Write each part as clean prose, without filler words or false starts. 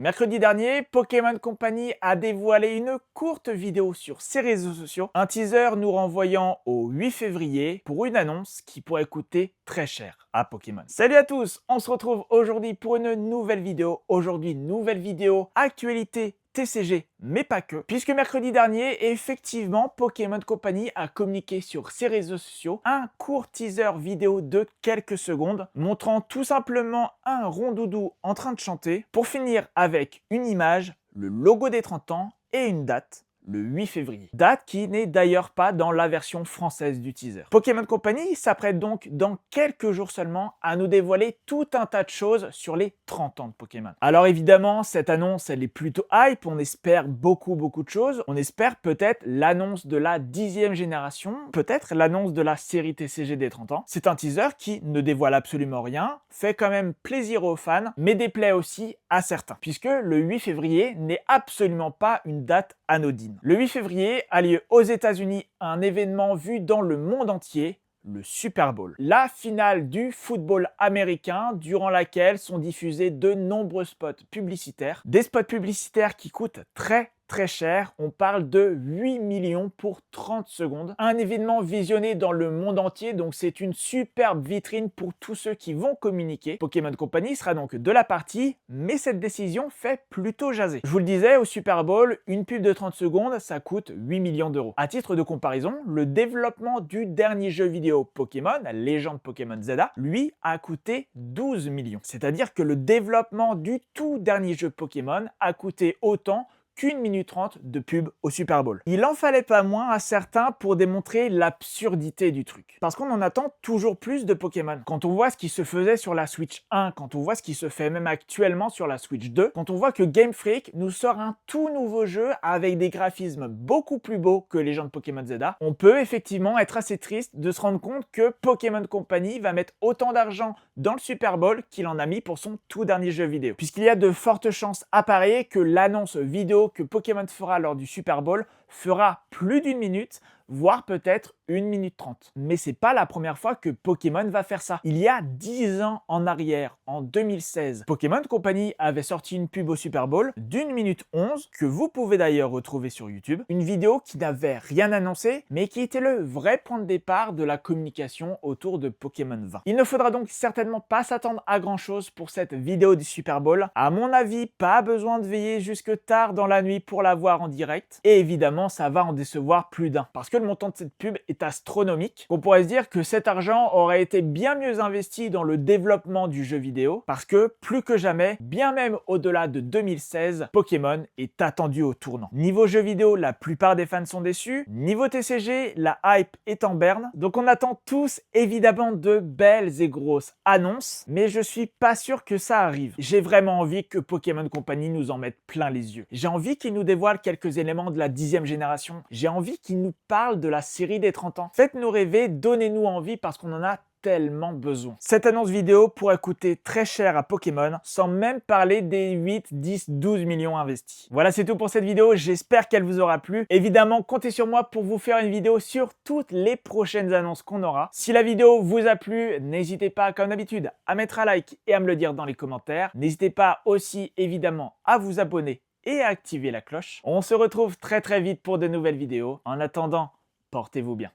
Mercredi dernier, Pokémon Company a dévoilé une courte vidéo sur ses réseaux sociaux, un teaser nous renvoyant au 8 février pour une annonce qui pourrait coûter très cher à Pokémon. Salut à tous, on se retrouve aujourd'hui pour une nouvelle vidéo. Aujourd'hui, nouvelle vidéo actualité TCG, mais pas que, puisque mercredi dernier, effectivement, Pokémon Company a communiqué sur ses réseaux sociaux un court teaser vidéo de quelques secondes, montrant tout simplement un rondoudou en train de chanter, pour finir avec une image, le logo des 30 ans et une date, le 8 février. Date qui n'est d'ailleurs pas dans la version française du teaser. Pokémon Company s'apprête donc dans quelques jours seulement à nous dévoiler tout un tas de choses sur les 30 ans de Pokémon. Alors évidemment, cette annonce, elle est plutôt hype, on espère beaucoup de choses. On espère peut-être l'annonce de la 10e génération, peut-être l'annonce de la série TCG des 30 ans. C'est un teaser qui ne dévoile absolument rien, fait quand même plaisir aux fans, mais déplaît aussi à certains, puisque le 8 février n'est absolument pas une date anodine. Le 8 février a lieu aux États-Unis un événement vu dans le monde entier, le Super Bowl. La finale du football américain durant laquelle sont diffusés de nombreux spots publicitaires. Des spots publicitaires qui coûtent très cher, on parle de 8 millions pour 30 secondes. Un événement visionné dans le monde entier, donc c'est une superbe vitrine pour tous ceux qui vont communiquer. Pokémon Company sera donc de la partie, mais cette décision fait plutôt jaser. Je vous le disais, au Super Bowl, une pub de 30 secondes, ça coûte 8 millions d'euros. À titre de comparaison, le développement du dernier jeu vidéo Pokémon, la légende Pokémon Zelda, lui a coûté 12 millions. C'est-à-dire que le développement du tout dernier jeu Pokémon a coûté autant qu'1 minute 30 de pub au Super Bowl. Il en fallait pas moins à certains pour démontrer l'absurdité du truc. Parce qu'on en attend toujours plus de Pokémon. Quand on voit ce qui se faisait sur la Switch 1, quand on voit ce qui se fait même actuellement sur la Switch 2, quand on voit que Game Freak nous sort un tout nouveau jeu avec des graphismes beaucoup plus beaux que les gens de Pokémon Zelda, on peut effectivement être assez triste de se rendre compte que Pokémon Company va mettre autant d'argent dans le Super Bowl qu'il en a mis pour son tout dernier jeu vidéo. Puisqu'il y a de fortes chances à parier que l'annonce vidéo que Pokémon fera lors du Super Bowl fera plus d'1 minute, voire peut-être 1 minute 30. Mais c'est pas la première fois que Pokémon va faire ça. Il y a 10 ans en arrière, en 2016, Pokémon Company avait sorti une pub au Super Bowl d'1 minute 11, que vous pouvez d'ailleurs retrouver sur YouTube. Une vidéo qui n'avait rien annoncé, mais qui était le vrai point de départ de la communication autour de Pokémon 20. Il ne faudra donc certainement pas s'attendre à grand chose pour cette vidéo du Super Bowl. À mon avis, pas besoin de veiller jusque tard dans la nuit pour la voir en direct. Et évidemment, ça va en décevoir plus d'un. Parce que le montant de cette pub est astronomique. On pourrait se dire que cet argent aurait été bien mieux investi dans le développement du jeu vidéo, parce que plus que jamais, bien même au-delà de 2016, Pokémon est attendu au tournant. Niveau jeu vidéo, la plupart des fans sont déçus. Niveau TCG, la hype est en berne. Donc on attend tous évidemment de belles et grosses annonces, mais je suis pas sûr que ça arrive. J'ai vraiment envie que Pokémon Company nous en mette plein les yeux. J'ai envie qu'ils nous dévoilent quelques éléments de la 10e génération. J'ai envie qu'ils nous parlent de la série des 30 ans. Faites-nous rêver, donnez-nous envie parce qu'on en a tellement besoin. Cette annonce vidéo pourrait coûter très cher à Pokémon, sans même parler des 8, 10, 12 millions investis. Voilà, c'est tout pour cette vidéo, j'espère qu'elle vous aura plu. Évidemment, comptez sur moi pour vous faire une vidéo sur toutes les prochaines annonces qu'on aura. Si la vidéo vous a plu, n'hésitez pas, comme d'habitude, à mettre un like et à me le dire dans les commentaires. N'hésitez pas aussi, évidemment, à vous abonner et à activer la cloche. On se retrouve très vite pour de nouvelles vidéos. En attendant, portez-vous bien.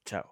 Ciao.